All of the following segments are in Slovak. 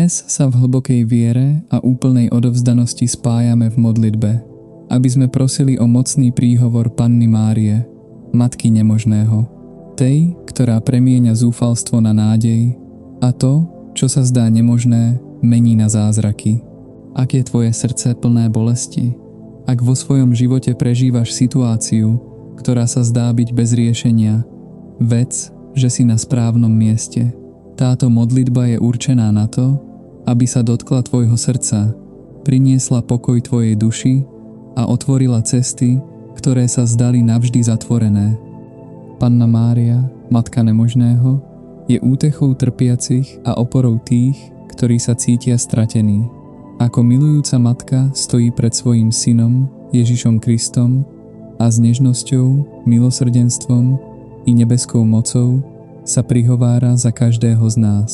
Dnes sa v hlbokej viere a úplnej odovzdanosti spájame v modlitbe, aby sme prosili o mocný príhovor Panny Márie, Matky nemožného, tej, ktorá premieňa zúfalstvo na nádej a to, čo sa zdá nemožné, mení na zázraky. Ak je tvoje srdce plné bolesti, ak vo svojom živote prežívaš situáciu, ktorá sa zdá byť bez riešenia, vedz, že si na správnom mieste. Táto modlitba je určená na to, aby sa dotkla tvojho srdca, priniesla pokoj tvojej duši a otvorila cesty, ktoré sa zdali navždy zatvorené. Panna Mária, Matka nemožného, je útechou trpiacich a oporou tých, ktorí sa cítia stratení. Ako milujúca matka stojí pred svojím synom, Ježišom Kristom, a s nežnosťou, milosrdenstvom i nebeskou mocou sa prihovára za každého z nás.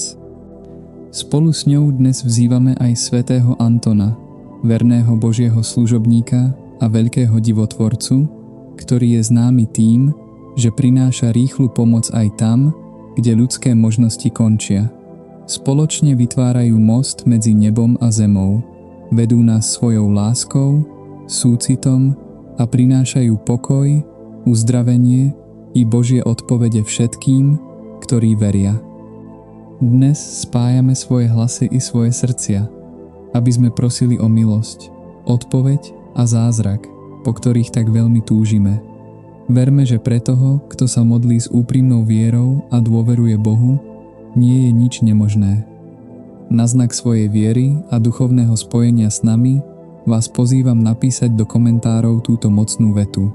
Spolu s ňou dnes vzývame aj svätého Antona, verného Božieho služobníka a veľkého divotvorcu, ktorý je známy tým, že prináša rýchlu pomoc aj tam, kde ľudské možnosti končia. Spoločne vytvárajú most medzi nebom a zemou, vedú nás svojou láskou, súcitom a prinášajú pokoj, uzdravenie i Božie odpovede všetkým, ktorí veria. Dnes spájame svoje hlasy i svoje srdcia, aby sme prosili o milosť, odpoveď a zázrak, po ktorých tak veľmi túžime. Verme, že pre toho, kto sa modlí s úprimnou vierou a dôveruje Bohu, nie je nič nemožné. Na znak svojej viery a duchovného spojenia s nami vás pozývam napísať do komentárov túto mocnú vetu.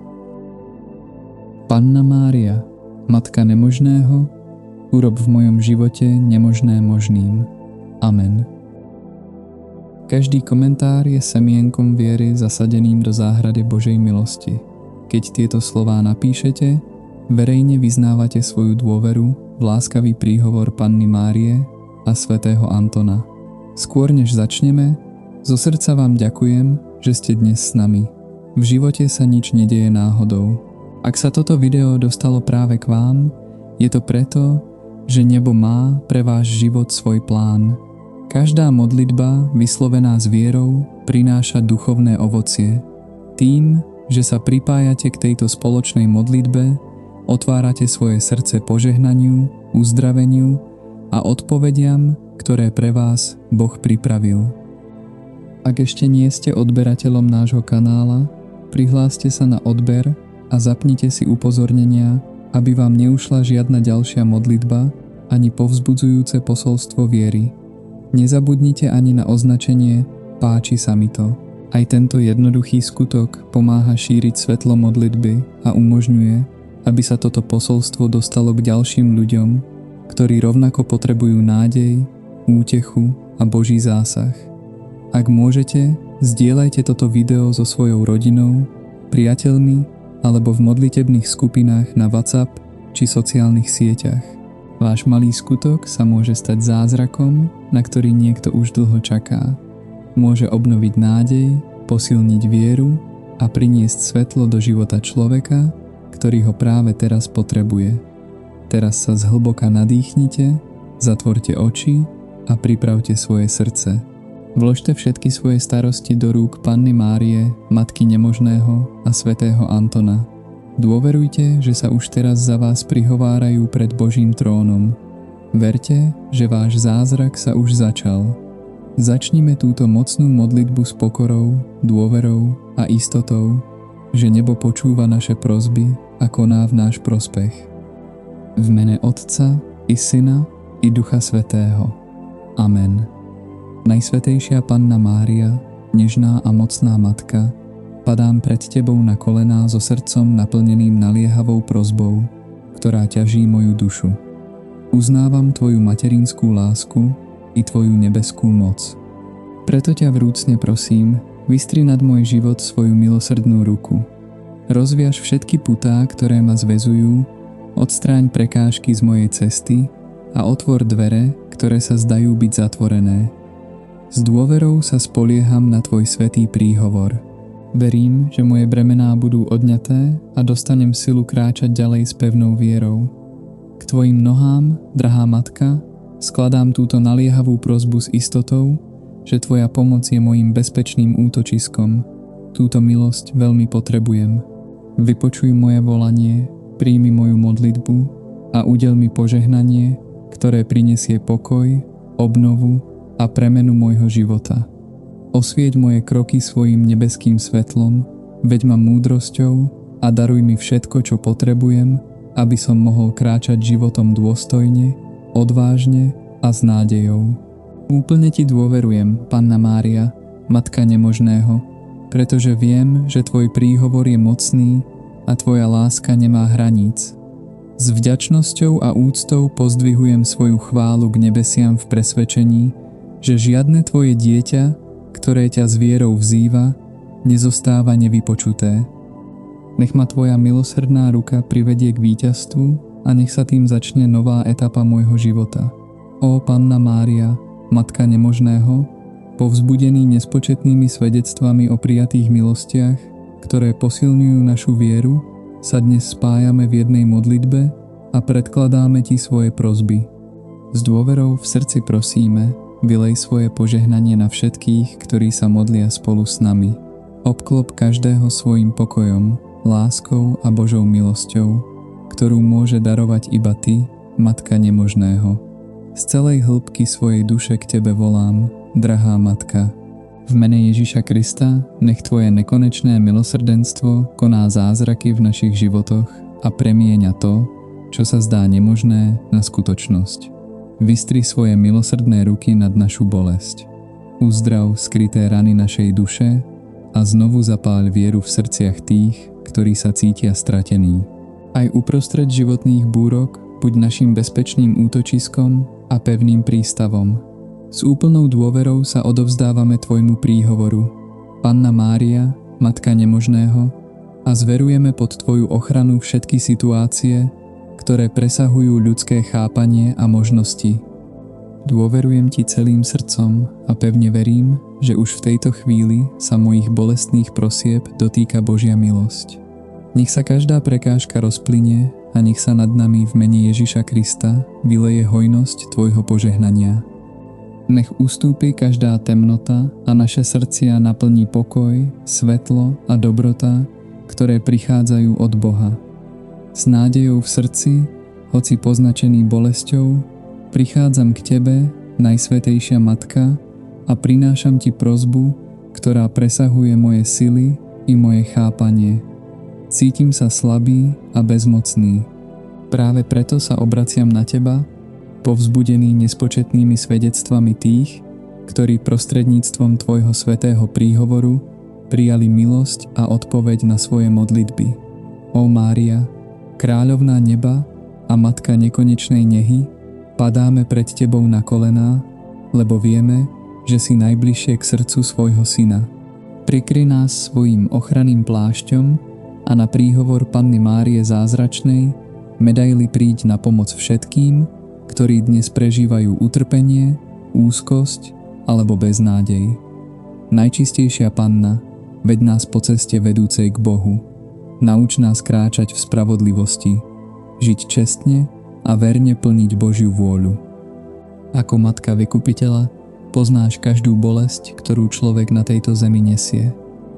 Panna Mária, Matka nemožného, urob v mojom živote nemožné možným. Amen. Každý komentár je semienkom viery zasadeným do záhrady Božej milosti. Keď tieto slová napíšete, verejne vyznávate svoju dôveru v láskavý príhovor Panny Márie a svätého Antona. Skôr než začneme, zo srdca vám ďakujem, že ste dnes s nami. V živote sa nič nedeje náhodou. Ak sa toto video dostalo práve k vám, je to preto, že nebo má pre váš život svoj plán. Každá modlitba, vyslovená s vierou, prináša duchovné ovocie. Tým, že sa pripájate k tejto spoločnej modlitbe, otvárate svoje srdce požehnaniu, uzdraveniu a odpovediam, ktoré pre vás Boh pripravil. Ak ešte nie ste odberateľom nášho kanála, prihláste sa na odber a zapnite si upozornenia, aby vám neušla žiadna ďalšia modlitba ani povzbudzujúce posolstvo viery. Nezabudnite ani na označenie Páči sa mi to. Aj tento jednoduchý skutok pomáha šíriť svetlo modlitby a umožňuje, aby sa toto posolstvo dostalo k ďalším ľuďom, ktorí rovnako potrebujú nádej, útechu a Boží zásah. Ak môžete, zdieľajte toto video so svojou rodinou, priateľmi alebo v modlitebných skupinách na WhatsApp či sociálnych sieťach. Váš malý skutok sa môže stať zázrakom, na ktorý niekto už dlho čaká. Môže obnoviť nádej, posilniť vieru a priniesť svetlo do života človeka, ktorý ho práve teraz potrebuje. Teraz sa zhlboka nadýchnite, zatvorte oči a pripravte svoje srdce. Vložte všetky svoje starosti do rúk Panny Márie, Matky nemožného a svätého Antona. Dôverujte, že sa už teraz za vás prihovárajú pred Božím trónom. Verte, že váš zázrak sa už začal. Začnime túto mocnú modlitbu s pokorou, dôverou a istotou, že nebo počúva naše prosby a koná v náš prospech. V mene Otca i Syna i Ducha Svätého. Amen. Najsvätejšia Panna Mária, nežná a mocná Matka, padám pred Tebou na kolená so srdcom naplneným naliehavou prosbou, ktorá ťaží moju dušu. Uznávam Tvoju materinskú lásku i Tvoju nebeskú moc. Preto ťa vrúcne prosím, vystri nad môj život svoju milosrdnú ruku. Rozviaž všetky putá, ktoré ma zväzujú, odstráň prekážky z mojej cesty a otvor dvere, ktoré sa zdajú byť zatvorené. S dôverou sa spolieham na Tvoj svätý príhovor. Verím, že moje bremená budú odňaté a dostanem silu kráčať ďalej s pevnou vierou. K Tvojim nohám, drahá Matka, Skladám túto naliehavú prosbu s istotou, že Tvoja pomoc je mojím bezpečným útočiskom. Túto milosť veľmi potrebujem. Vypočuj moje volanie, príjmi moju modlitbu a udel mi požehnanie, ktoré prinesie pokoj, obnovu a premenu môjho života. Osvieť moje kroky svojim nebeským svetlom, veď ma múdrosťou a daruj mi všetko, čo potrebujem, aby som mohol kráčať životom dôstojne, odvážne a s nádejou. Úplne Ti dôverujem, Panna Mária, Matka nemožného, pretože viem, že Tvoj príhovor je mocný a Tvoja láska nemá hraníc. S vďačnosťou a úctou pozdvihujem svoju chválu k nebesiam v presvedčení, že žiadne Tvoje dieťa, ktoré ťa s vierou vzýva, nezostáva nevypočuté. Nech ma Tvoja milosrdná ruka privedie k víťazstvu a nech sa tým začne nová etapa môjho života. Ó Panna Mária, Matka nemožného, povzbudený nespočetnými svedectvami o prijatých milostiach, ktoré posilňujú našu vieru, sa dnes spájame v jednej modlitbe a predkladáme Ti svoje prosby. S dôverou v srdci prosíme, vylej svoje požehnanie na všetkých, ktorí sa modlia spolu s nami. Obklop každého svojim pokojom, láskou a Božou milosťou, ktorú môže darovať iba Ty, Matka nemožného. Z celej hĺbky svojej duše k Tebe volám, drahá Matka. V mene Ježiša Krista nech Tvoje nekonečné milosrdenstvo koná zázraky v našich životoch a premieňa to, čo sa zdá nemožné, na skutočnosť. Vystri svoje milosrdné ruky nad našu bolesť. Uzdrav skryté rany našej duše a znovu zapáľ vieru v srdciach tých, ktorí sa cítia stratení. Aj uprostred životných búrok buď našim bezpečným útočiskom a pevným prístavom. S úplnou dôverou sa odovzdávame Tvojmu príhovoru, Panna Mária, Matka nemožného, a zverujeme pod Tvoju ochranu všetky situácie, ktoré presahujú ľudské chápanie a možnosti. Dôverujem Ti celým srdcom a pevne verím, že už v tejto chvíli sa mojich bolestných prosieb dotýka Božia milosť. Nech sa každá prekážka rozplynie a nech sa nad nami v mene Ježiša Krista vyleje hojnosť Tvojho požehnania. Nech ustúpi každá temnota a naše srdcia naplní pokoj, svetlo a dobrota, ktoré prichádzajú od Boha. S nádejou v srdci, hoci poznačený bolesťou, prichádzam k Tebe, Najsvätejšia Matka, a prinášam Ti prosbu, ktorá presahuje moje sily i moje chápanie. Cítim sa slabý a bezmocný. Práve preto sa obraciam na Teba, povzbudený nespočetnými svedectvami tých, ktorí prostredníctvom Tvojho svätého príhovoru prijali milosť a odpoveď na svoje modlitby. Ó Mária, kráľovná neba a Matka nekonečnej nehy, padáme pred Tebou na kolená, lebo vieme, že si najbližšie k srdcu svojho Syna. Prikry nás svojím ochranným plášťom a na príhovor Panny Márie Zázračnej medaili príď na pomoc všetkým, ktorí dnes prežívajú utrpenie, úzkosť alebo beznádej. Najčistejšia Panna, veď nás po ceste vedúcej k Bohu. Nauč nás kráčať v spravodlivosti, žiť čestne a verne plniť Božiu vôľu. Ako Matka Vykupiteľa poznáš každú bolesť, ktorú človek na tejto zemi nesie.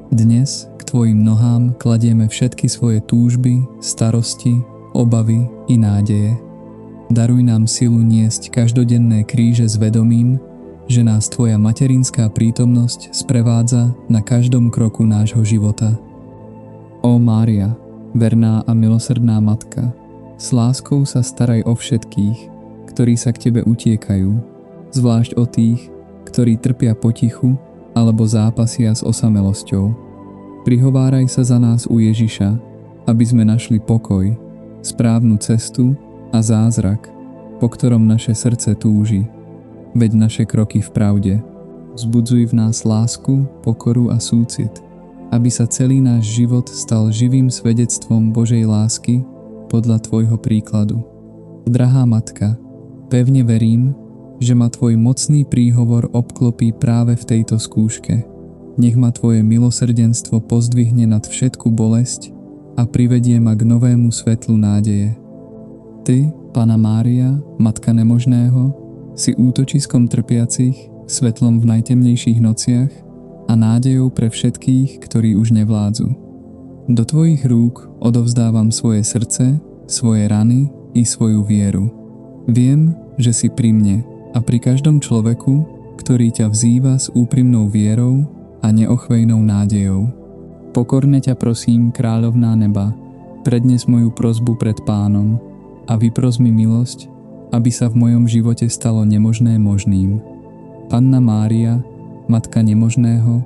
Dnes k Tvojim nohám kladieme všetky svoje túžby, starosti, obavy i nádeje. Daruj nám silu niesť každodenné kríže s vedomím, že nás Tvoja materinská prítomnosť sprevádza na každom kroku nášho života. Ó Mária, verná a milosrdná Matka, s láskou sa staraj o všetkých, ktorí sa k Tebe utiekajú, zvlášť o tých, ktorí trpia potichu alebo zápasia s osamelosťou. Prihováraj sa za nás u Ježiša, aby sme našli pokoj, správnu cestu a zázrak, po ktorom naše srdce túži. Veď naše kroky v pravde. Vzbudzuj v nás lásku, pokoru a súcit, aby sa celý náš život stal živým svedectvom Božej lásky podľa Tvojho príkladu. Drahá Matka, pevne verím, že ma Tvoj mocný príhovor obklopí práve v tejto skúške. Nech ma Tvoje milosrdenstvo pozdvihne nad všetku bolesť a privedie ma k novému svetlu nádeje. Ty, Panna Mária, Matka nemožného, Si útočiskom trpiacich, svetlom v najtemnejších nociach a nádejou pre všetkých, ktorí už nevládzu. Do tvojich rúk odovzdávam svoje srdce, svoje rany i svoju vieru. Viem, že si pri mne a pri každom človeku, ktorý ťa vzýva s úprimnou vierou a neochvejnou nádejou. Pokorne ťa prosím, kráľovná neba, prednes moju prosbu pred Pánom a vypros mi milosť, aby sa v mojom živote stalo nemožné možným. Panna Mária, Matka nemožného,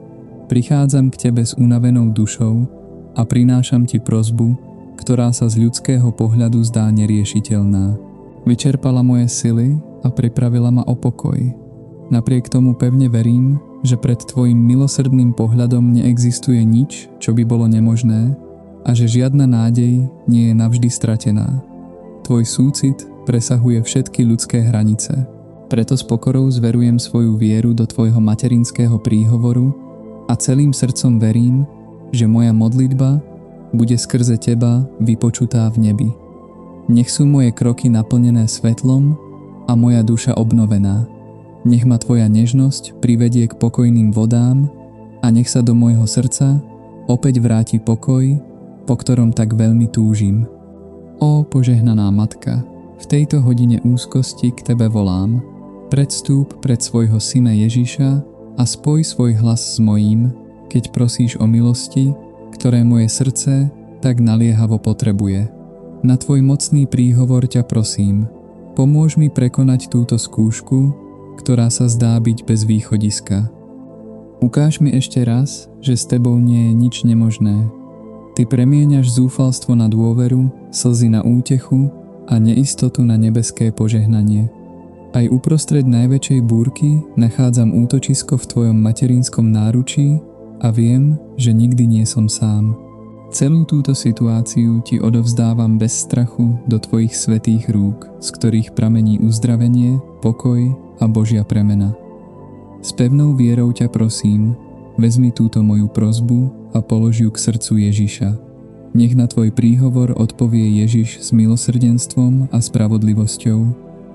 prichádzam k tebe s unavenou dušou a prinášam ti prosbu, ktorá sa z ľudského pohľadu zdá neriešiteľná. Vyčerpala moje sily a pripravila ma o pokoj. Napriek tomu pevne verím, že pred tvojim milosrdným pohľadom neexistuje nič, čo by bolo nemožné a že žiadna nádej nie je navždy stratená. Tvoj súcit presahuje všetky ľudské hranice. Preto s pokorou zverujem svoju vieru do tvojho materinského príhovoru a celým srdcom verím, že moja modlitba bude skrze teba vypočutá v nebi. Nech sú moje kroky naplnené svetlom a moja duša obnovená. Nech ma tvoja nežnosť privedie k pokojným vodám a nech sa do môjho srdca opäť vráti pokoj, po ktorom tak veľmi túžim. Ó požehnaná Matka, v tejto hodine úzkosti k tebe volám. Predstúp pred svojho syna Ježiša a spoj svoj hlas s mojím, keď prosíš o milosti, ktoré moje srdce tak naliehavo potrebuje. Na tvoj mocný príhovor ťa prosím, pomôž mi prekonať túto skúšku, ktorá sa zdá byť bez východiska. Ukáž mi ešte raz, že s tebou nie je nič nemožné. Ty premieňaš zúfalstvo na dôveru, slzy na útechu a neistotu na nebeské požehnanie. Aj uprostred najväčšej búrky nachádzam útočisko v tvojom materinskom náručí a viem, že nikdy nie som sám. Celú túto situáciu ti odovzdávam bez strachu do tvojich svätých rúk, z ktorých pramení uzdravenie, pokoj a Božia premena. S pevnou vierou ťa prosím, vezmi túto moju prosbu a polož ju k srdcu Ježiša. Nech na tvoj príhovor odpovie Ježiš s milosrdenstvom a spravodlivosťou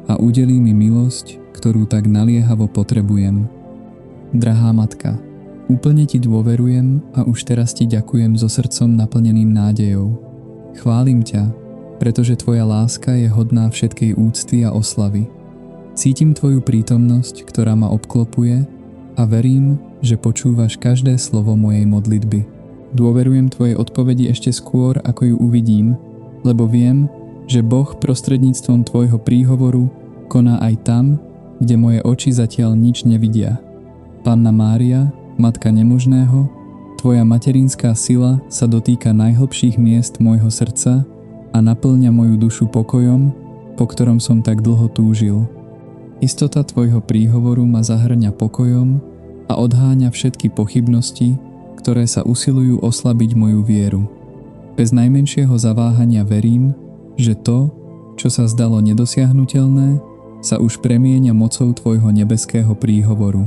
a udelí mi milosť, ktorú tak naliehavo potrebujem. Drahá Matka, úplne ti dôverujem a už teraz ti ďakujem so srdcom naplneným nádejou. Chválim ťa, pretože tvoja láska je hodná všetkej úcty a oslavy. Cítim tvoju prítomnosť, ktorá ma obklopuje a verím, že počúvaš každé slovo mojej modlitby. Dôverujem tvojej odpovedi ešte skôr, ako ju uvidím, lebo viem, že Boh prostredníctvom tvojho príhovoru koná aj tam, kde moje oči zatiaľ nič nevidia. Panna Mária, Matka nemožného, tvoja materinská sila sa dotýka najhlbších miest môjho srdca a naplňa moju dušu pokojom, po ktorom som tak dlho túžil. Istota tvojho príhovoru ma zahrňa pokojom a odháňa všetky pochybnosti, ktoré sa usilujú oslabiť moju vieru. Bez najmenšieho zaváhania verím, že to, čo sa zdalo nedosiahnuteľné, sa už premieňa mocou tvojho nebeského príhovoru.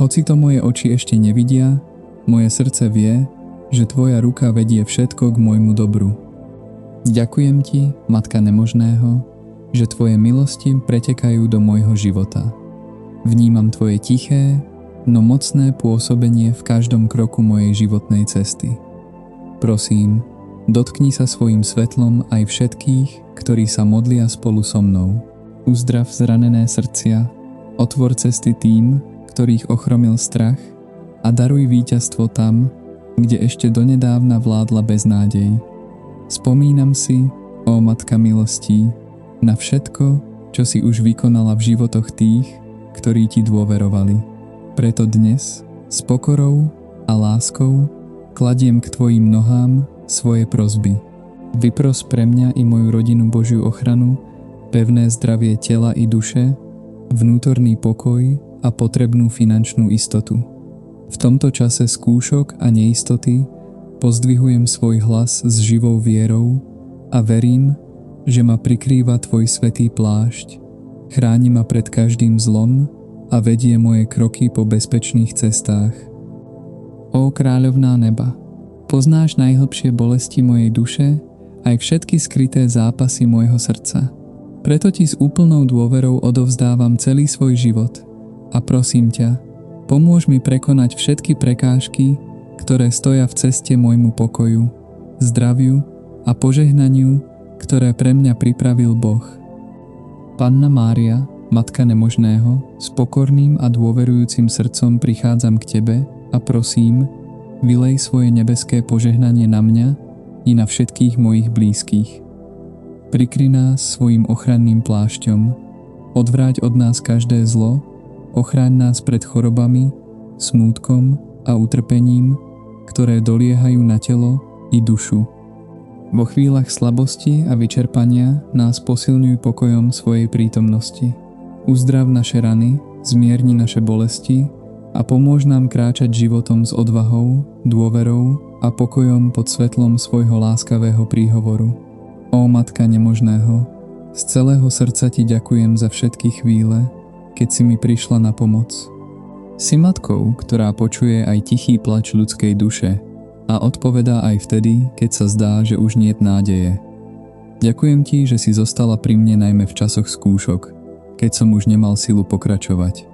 Hoci to moje oči ešte nevidia, moje srdce vie, že tvoja ruka vedie všetko k môjmu dobru. Ďakujem ti, Matka nemožného, že tvoje milosti pretekajú do môjho života. Vnímam tvoje tiché, no mocné pôsobenie v každom kroku mojej životnej cesty. Prosím, dotkni sa svojim svetlom aj všetkých, ktorí sa modlia spolu so mnou. Uzdrav zranené srdcia, otvor cesty tým, ktorých ochromil strach a daruj víťazstvo tam, kde ešte donedávna vládla beznádej. Spomínam si, ó Matka milostí, na všetko, čo si už vykonala v životoch tých, ktorí ti dôverovali. Preto dnes, s pokorou a láskou, kladiem k tvojim nohám svoje prosby. Vypros pre mňa i moju rodinu Božiu ochranu, pevné zdravie tela i duše, vnútorný pokoj a potrebnú finančnú istotu. V tomto čase skúšok a neistoty pozdvihujem svoj hlas s živou vierou a verím, že ma prikrýva tvoj svätý plášť, chráni ma pred každým zlom a vedie moje kroky po bezpečných cestách. Ó kráľovná neba, poznáš najhlbšie bolesti mojej duše aj všetky skryté zápasy môjho srdca. Preto ti s úplnou dôverou odovzdávam celý svoj život a prosím ťa, pomôž mi prekonať všetky prekážky, ktoré stoja v ceste môjmu pokoju, zdraviu a požehnaniu, ktoré pre mňa pripravil Boh. Panna Mária, Matka nemožného, s pokorným a dôverujúcim srdcom prichádzam k Tebe a prosím, vylej svoje nebeské požehnanie na mňa i na všetkých mojich blízkych. Prikry nás svojim ochranným plášťom, odvráť od nás každé zlo, ochráň nás pred chorobami, smútkom a utrpením, ktoré doliehajú na telo i dušu. Vo chvíľach slabosti a vyčerpania nás posilňuj pokojom svojej prítomnosti. Uzdrav naše rany, zmierni naše bolesti a pomôž nám kráčať životom s odvahou, dôverou a pokojom pod svetlom svojho láskavého príhovoru. Ó Matka nemožného, z celého srdca Ti ďakujem za všetky chvíle, keď si mi prišla na pomoc. Si matkou, ktorá počuje aj tichý plač ľudskej duše a odpovedá aj vtedy, keď sa zdá, že už niet nádeje. Ďakujem Ti, že si zostala pri mne najmä v časoch skúšok, keď som už nemal silu pokračovať.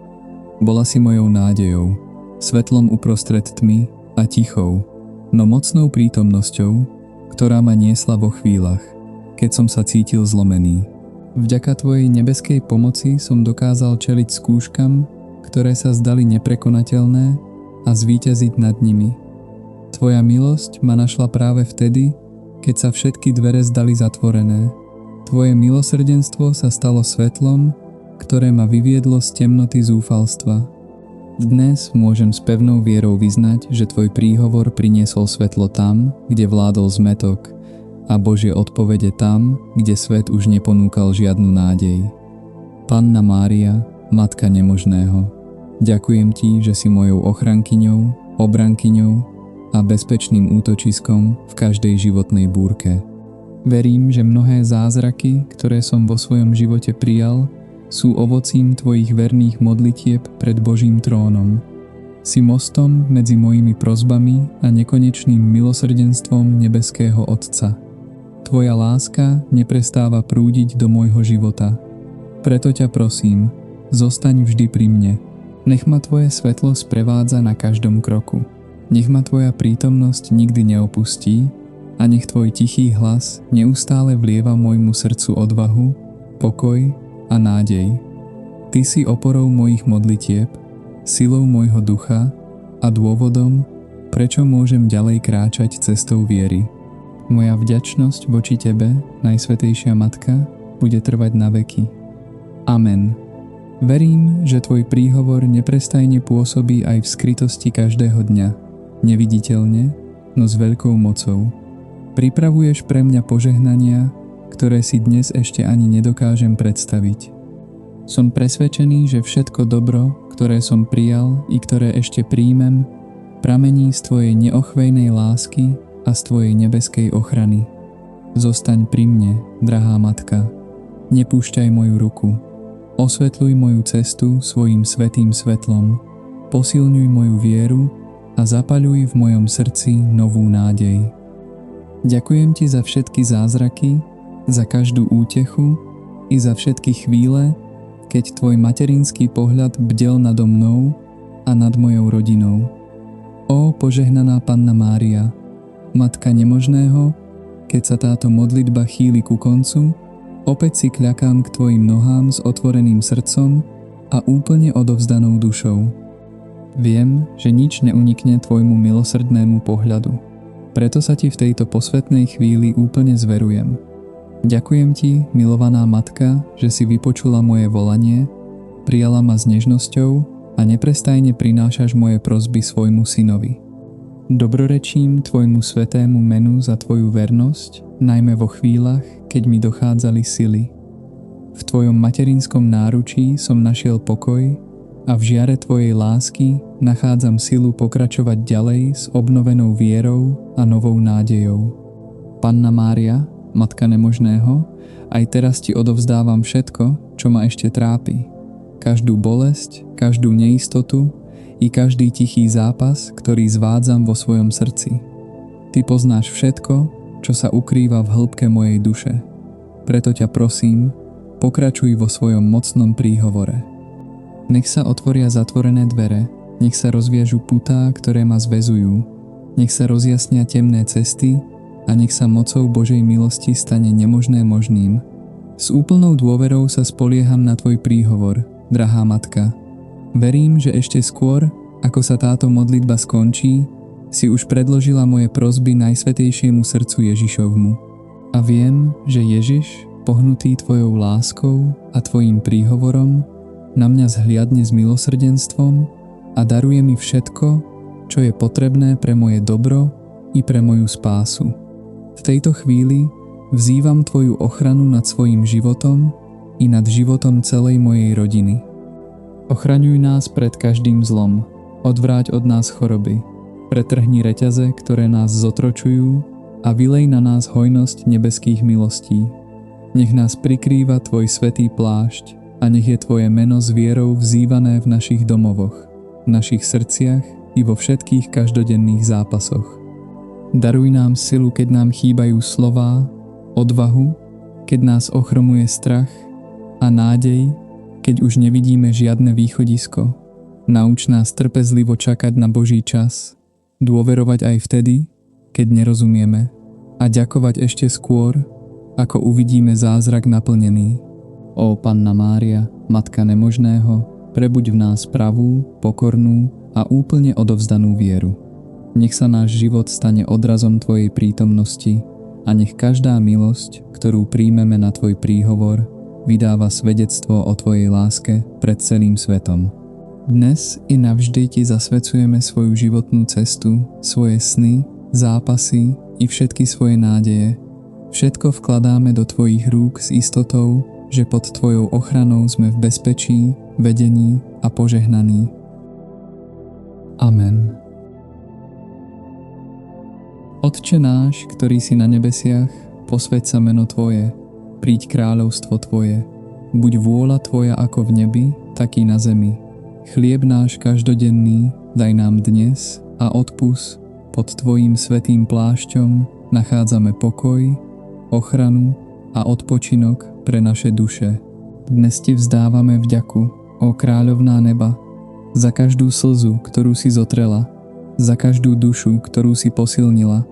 Bola si mojou nádejou, svetlom uprostred tmy a tichou, no mocnou prítomnosťou, ktorá ma niesla vo chvíľach, keď som sa cítil zlomený. Vďaka Tvojej nebeskej pomoci som dokázal čeliť skúškam, ktoré sa zdali neprekonateľné, a zvíťaziť nad nimi. Tvoja milosť ma našla práve vtedy, keď sa všetky dvere zdali zatvorené. Tvoje milosrdenstvo sa stalo svetlom, ktoré ma vyviedlo z temnoty zúfalstva. Dnes môžem s pevnou vierou vyznať, že Tvoj príhovor priniesol svetlo tam, kde vládol zmätok, a Božie odpovede tam, kde svet už neponúkal žiadnu nádej. Panna Mária, Matka nemožného, ďakujem Ti, že si mojou ochrankyňou, obrankyňou a bezpečným útočiskom v každej životnej búrke. Verím, že mnohé zázraky, ktoré som vo svojom živote prijal, sú ovocím Tvojich verných modlitieb pred Božím trónom. Si mostom medzi mojimi prosbami a nekonečným milosrdenstvom nebeského Otca. Tvoja láska neprestáva prúdiť do môjho života. Preto ťa prosím, zostaň vždy pri mne. Nech ma Tvoje svetlo sprevádza na každom kroku. Nech ma Tvoja prítomnosť nikdy neopustí a nech Tvoj tichý hlas neustále vlieva môjmu srdcu odvahu, pokoj a nádej. Ty si oporou mojich modlitieb, silou môjho ducha a dôvodom, prečo môžem ďalej kráčať cestou viery. Moja vďačnosť voči Tebe, Najsvätejšia Matka, bude trvať na veky. Amen. Verím, že Tvoj príhovor neprestajne pôsobí aj v skrytosti každého dňa, neviditeľne, no s veľkou mocou. Pripravuješ pre mňa požehnania, ktoré si dnes ešte ani nedokážem predstaviť. Som presvedčený, že všetko dobro, ktoré som prijal i ktoré ešte príjmem, pramení z Tvojej neochvejnej lásky a z Tvojej nebeskej ochrany. Zostaň pri mne, drahá Matka. Nepúšťaj moju ruku. Osvetľuj moju cestu svojim svätým svetlom. Posilňuj moju vieru a zapaľuj v mojom srdci novú nádej. Ďakujem Ti za všetky zázraky, za každú útechu i za všetky chvíle, keď Tvoj materinský pohľad bdel nado mnou a nad mojou rodinou. Ó požehnaná Panna Mária, Matka nemožného, keď sa táto modlitba chýli ku koncu, opäť si kľakám k Tvojim nohám s otvoreným srdcom a úplne odovzdanou dušou. Viem, že nič neunikne Tvojmu milosrdnému pohľadu. Preto sa Ti v tejto posvätnej chvíli úplne zverujem. Ďakujem Ti, milovaná Matka, že si vypočula moje volanie, prijala ma s nežnosťou a neprestajne prinášaš moje prosby svojmu synovi. Dobrorečím Tvojmu svätému menu za Tvoju vernosť, najmä vo chvíľach, keď mi dochádzali sily. V Tvojom materinskom náručí som našiel pokoj a v žiare Tvojej lásky nachádzam silu pokračovať ďalej s obnovenou vierou a novou nádejou. Panna Mária, Matka nemožného, aj teraz Ti odovzdávam všetko, čo ma ešte trápi. Každú bolesť, každú neistotu i každý tichý zápas, ktorý zvádzam vo svojom srdci. Ty poznáš všetko, čo sa ukrýva v hĺbke mojej duše. Preto ťa prosím, pokračuj vo svojom mocnom príhovore. Nech sa otvoria zatvorené dvere, nech sa rozviažu putá, ktoré ma zväzujú, nech sa rozjasnia temné cesty a nech sa mocou Božej milosti stane nemožné možným. S úplnou dôverou sa spolieham na tvoj príhovor, drahá matka. Verím, že ešte skôr, ako sa táto modlitba skončí, si už predložila moje prosby Najsvätejšiemu srdcu Ježišovmu. A viem, že Ježiš, pohnutý tvojou láskou a tvojím príhovorom, na mňa zhliadne s milosrdenstvom a daruje mi všetko, čo je potrebné pre moje dobro i pre moju spásu. V tejto chvíli vzývam tvoju ochranu nad svojim životom i nad životom celej mojej rodiny. Ochraňuj nás pred každým zlom, odvráť od nás choroby, pretrhni reťaze, ktoré nás zotročujú a vylej na nás hojnosť nebeských milostí. Nech nás prikrýva tvoj svätý plášť a nech je tvoje meno s vierou vzývané v našich domovoch, v našich srdciach i vo všetkých každodenných zápasoch. Daruj nám silu, keď nám chýbajú slová, odvahu, keď nás ochromuje strach a nádej, keď už nevidíme žiadne východisko. Nauč nás trpezlivo čakať na Boží čas, dôverovať aj vtedy, keď nerozumieme, a ďakovať ešte skôr, ako uvidíme zázrak naplnený. Ó Panna Mária, Matka nemožného, prebuď v nás pravú, pokornú a úplne odovzdanú vieru. Nech sa náš život stane odrazom tvojej prítomnosti a nech každá milosť, ktorú príjmeme na tvoj príhovor, vydáva svedectvo o tvojej láske pred celým svetom. Dnes i navždy ti zasvedcujeme svoju životnú cestu, svoje sny, zápasy i všetky svoje nádeje. Všetko vkladáme do tvojich rúk s istotou, že pod tvojou ochranou sme v bezpečí, vedení a požehnaní. Amen. Otče náš, ktorý si na nebesiach, posväť sa meno tvoje, príď kráľovstvo tvoje, buď vôľa tvoja ako v nebi, tak i na zemi. Chlieb náš každodenný daj nám dnes a odpusť, pod tvojím svätým plášťom nachádzame pokoj, ochranu a odpočinok pre naše duše. Dnes ti vzdávame vďaku, ó kráľovná neba, za každú slzu, ktorú si zotrela, za každú dušu, ktorú si posilnila,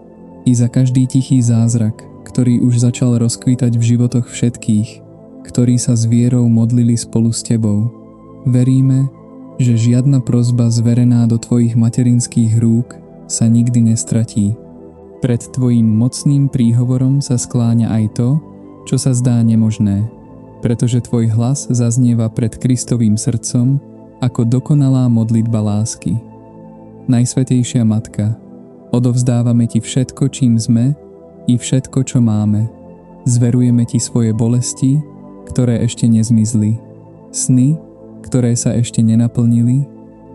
i za každý tichý zázrak, ktorý už začal rozkvítať v životoch všetkých, ktorí sa s vierou modlili spolu s tebou. Veríme, že žiadna prosba zverená do tvojich materinských rúk sa nikdy nestratí. Pred tvojím mocným príhovorom sa skláňa aj to, čo sa zdá nemožné, pretože tvoj hlas zaznieva pred Kristovým srdcom ako dokonalá modlitba lásky. Najsvätejšia Matka, odovzdávame ti všetko, čím sme, i všetko, čo máme. Zverujeme ti svoje bolesti, ktoré ešte nezmizli, sny, ktoré sa ešte nenaplnili,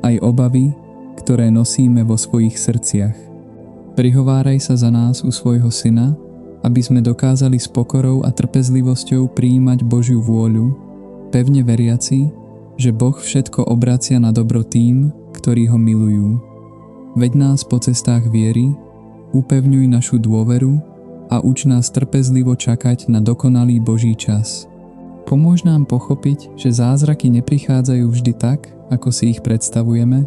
aj obavy, ktoré nosíme vo svojich srdciach. Prihováraj sa za nás u svojho Syna, aby sme dokázali s pokorou a trpezlivosťou prijímať Božiu vôľu, pevne veriaci, že Boh všetko obracia na dobro tým, ktorí ho milujú. Veď nás po cestách viery, upevňuj našu dôveru a uč nás trpezlivo čakať na dokonalý Boží čas. Pomôž nám pochopiť, že zázraky neprichádzajú vždy tak, ako si ich predstavujeme,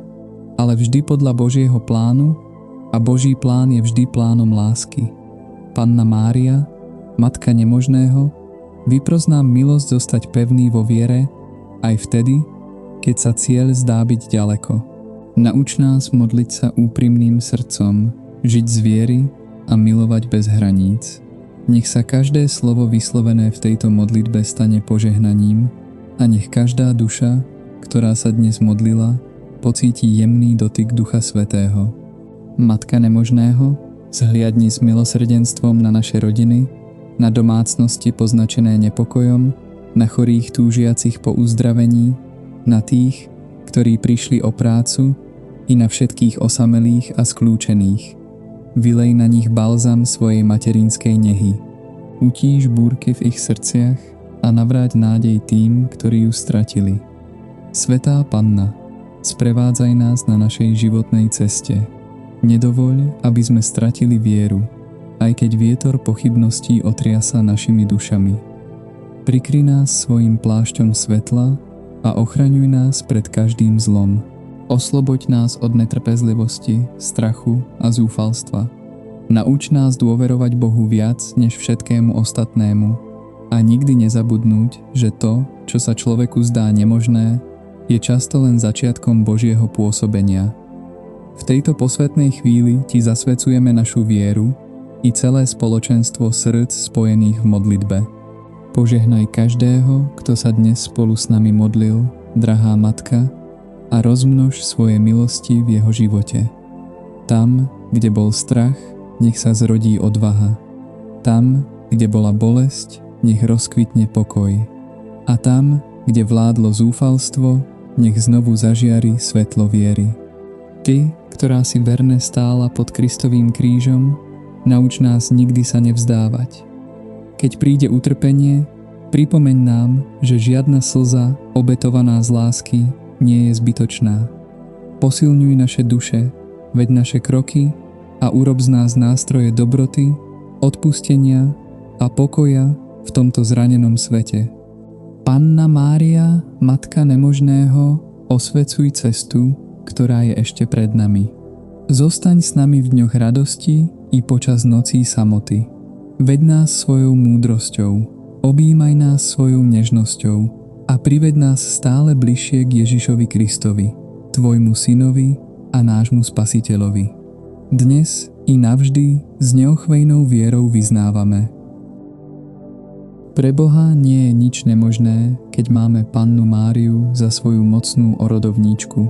ale vždy podľa Božieho plánu a Boží plán je vždy plánom lásky. Panna Mária, Matka nemožného, vypros nám milosť zostať pevný vo viere aj vtedy, keď sa cieľ zdá byť ďaleko. Nauč nás modliť sa úprimným srdcom, žiť z viery a milovať bez hraníc. Nech sa každé slovo vyslovené v tejto modlitbe stane požehnaním a nech každá duša, ktorá sa dnes modlila, pocíti jemný dotyk Ducha Svätého. Matka nemožného, zhliadni s milosrdenstvom na naše rodiny, na domácnosti poznačené nepokojom, na chorých túžiacich po uzdravení, na tých, ktorí prišli o prácu, i na všetkých osamelých a skľúčených. Vylej na nich balzam svojej materinskej nehy. Utíš búrky v ich srdciach a navráť nádej tým, ktorí ju stratili. Svätá Panna, sprevádzaj nás na našej životnej ceste. Nedovoľ, aby sme stratili vieru, aj keď vietor pochybností otriasa našimi dušami. Prikry nás svojim plášťom svetla a ochraňuj nás pred každým zlom. Osloboď nás od netrpezlivosti, strachu a zúfalstva. Nauč nás dôverovať Bohu viac než všetkému ostatnému a nikdy nezabudnúť, že to, čo sa človeku zdá nemožné, je často len začiatkom Božieho pôsobenia. V tejto posvätnej chvíli Ti zasvecujeme našu vieru i celé spoločenstvo srdc spojených v modlitbe. Požehnaj každého, kto sa dnes spolu s nami modlil, drahá Matka, a rozmnož svoje milosti v jeho živote. Tam, kde bol strach, nech sa zrodí odvaha. Tam, kde bola bolesť, nech rozkvitne pokoj. A tam, kde vládlo zúfalstvo, nech znovu zažiari svetlo viery. Ty, ktorá si verne stála pod Kristovým krížom, nauč nás nikdy sa nevzdávať. Keď príde utrpenie, pripomeň nám, že žiadna slza, obetovaná z lásky, nie je zbytočná. Posilňuj naše duše, veď naše kroky a urob z nás nástroje dobroty, odpustenia a pokoja v tomto zranenom svete. Panna Mária, Matka nemožného, osvecuj cestu, ktorá je ešte pred nami. Zostaň s nami v dňoch radosti i počas nocí samoty. Veď nás svojou múdrosťou, objímaj nás svojou nežnosťou a prived nás stále bližšie k Ježišovi Kristovi, Tvojmu Synovi a nášmu Spasiteľovi. Dnes i navždy s neochvejnou vierou vyznávame: Pre Boha nie je nič nemožné, keď máme Pannu Máriu za svoju mocnú orodovníčku.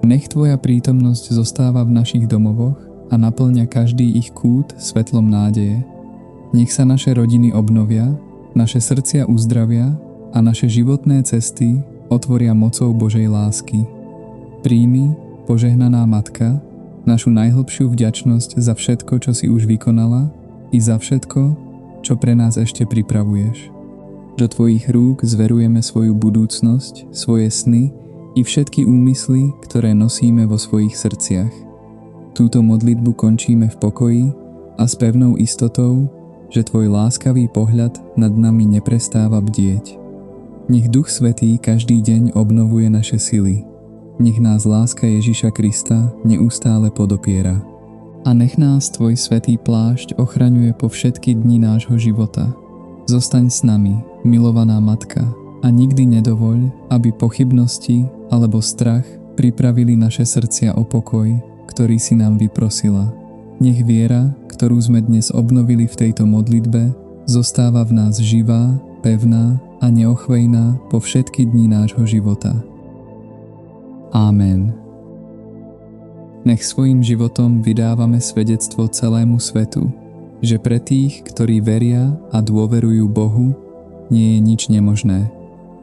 Nech Tvoja prítomnosť zostáva v našich domovoch a naplňa každý ich kút svetlom nádeje. Nech sa naše rodiny obnovia, naše srdcia uzdravia a naše životné cesty otvoria mocou Božej lásky. Príjmi, požehnaná Matka, našu najhlbšiu vďačnosť za všetko, čo si už vykonala, i za všetko, čo pre nás ešte pripravuješ. Do Tvojich rúk zverujeme svoju budúcnosť, svoje sny i všetky úmysly, ktoré nosíme vo svojich srdciach. Túto modlitbu končíme v pokoji a s pevnou istotou, že Tvoj láskavý pohľad nad nami neprestáva bdieť. Nech Duch Svätý každý deň obnovuje naše sily. Nech nás láska Ježiša Krista neustále podopiera. A nech nás Tvoj svätý plášť ochraňuje po všetky dni nášho života. Zostaň s nami, milovaná Matka, a nikdy nedovoľ, aby pochybnosti alebo strach pripravili naše srdcia o pokoj, ktorý si nám vyprosila. Nech viera, ktorú sme dnes obnovili v tejto modlitbe, zostáva v nás živá, pevná a neochvejná po všetky dni nášho života. Amen. Nech svojim životom vydávame svedectvo celému svetu, že pre tých, ktorí veria a dôverujú Bohu, nie je nič nemožné.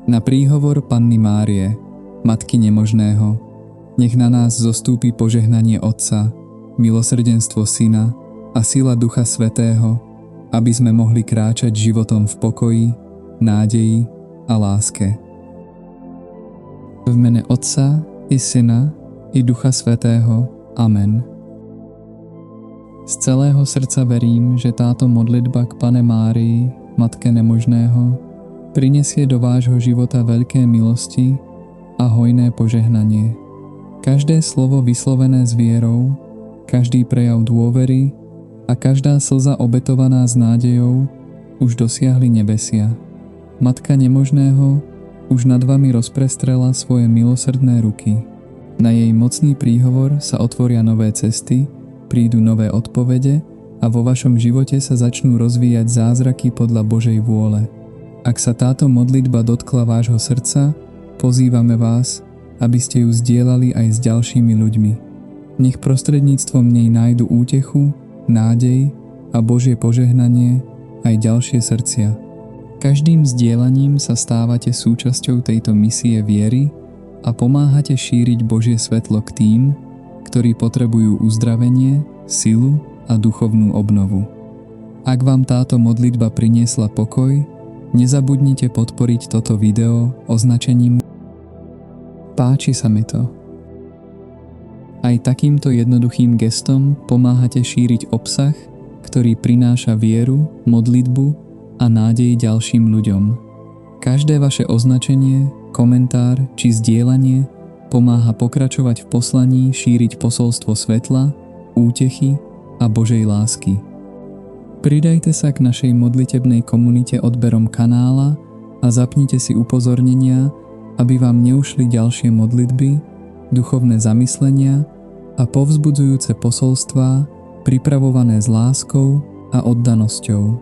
Na príhovor Panny Márie, Matky nemožného, nech na nás zostúpi požehnanie Otca, milosrdenstvo Syna a sila Ducha Svätého, aby sme mohli kráčať životom v pokoji, nádeji a láske. V mene Otca i Syna i Ducha Svätého. Amen. Z celého srdca verím, že táto modlitba k Panne Márii, Matke nemožného, prinesie do vášho života veľké milosti a hojné požehnanie. Každé slovo vyslovené s vierou, každý prejav dôvery a každá slza obetovaná s nádejou už dosiahli nebesia. Matka nemožného už nad vami rozprestrela svoje milosrdné ruky. Na jej mocný príhovor sa otvoria nové cesty, prídu nové odpovede a vo vašom živote sa začnú rozvíjať zázraky podľa Božej vôle. Ak sa táto modlitba dotkla vášho srdca, pozývame vás, aby ste ju zdieľali aj s ďalšími ľuďmi. Nech prostredníctvom nej nájdu útechu, nádej a Božie požehnanie aj ďalšie srdcia. Každým zdieľaním sa stávate súčasťou tejto misie viery a pomáhate šíriť Božie svetlo k tým, ktorí potrebujú uzdravenie, silu a duchovnú obnovu. Ak vám táto modlitba priniesla pokoj, nezabudnite podporiť toto video označením Páči sa mi to. Aj takýmto jednoduchým gestom pomáhate šíriť obsah, ktorý prináša vieru, modlitbu a nádej ďalším ľuďom. Každé vaše označenie, komentár či zdieľanie pomáha pokračovať v poslaní šíriť posolstvo svetla, útechy a Božej lásky. Pridajte sa k našej modlitebnej komunite odberom kanála a zapnite si upozornenia, aby vám neušli ďalšie modlitby, duchovné zamyslenia a povzbudzujúce posolstvá pripravované s láskou a oddanosťou.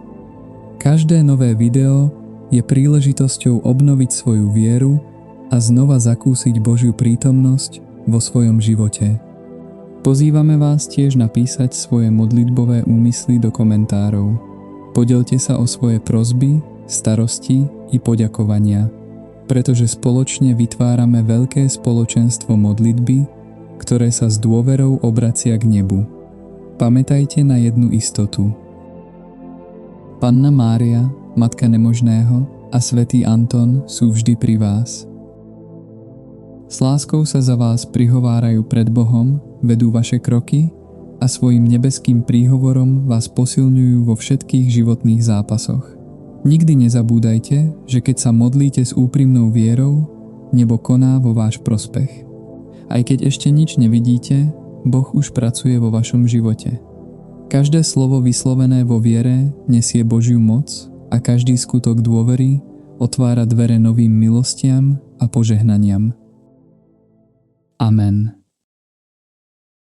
Každé nové video je príležitosťou obnoviť svoju vieru a znova zakúsiť Božiu prítomnosť vo svojom živote. Pozývame vás tiež napísať svoje modlitbové úmysly do komentárov. Podelte sa o svoje prosby, starosti i poďakovania, pretože spoločne vytvárame veľké spoločenstvo modlitby, ktoré sa s dôverou obracia k nebu. Pamätajte na jednu istotu. Panna Mária, Matka nemožného a svätý Anton sú vždy pri vás. S láskou sa za vás prihovárajú pred Bohom, vedú vaše kroky a svojim nebeským príhovorom vás posilňujú vo všetkých životných zápasoch. Nikdy nezabúdajte, že keď sa modlíte s úprimnou vierou, nebo koná vo váš prospech. Aj keď ešte nič nevidíte, Boh už pracuje vo vašom živote. Každé slovo vyslovené vo viere nesie Božiu moc a každý skutok dôvery otvára dvere novým milostiam a požehnaniam. Amen.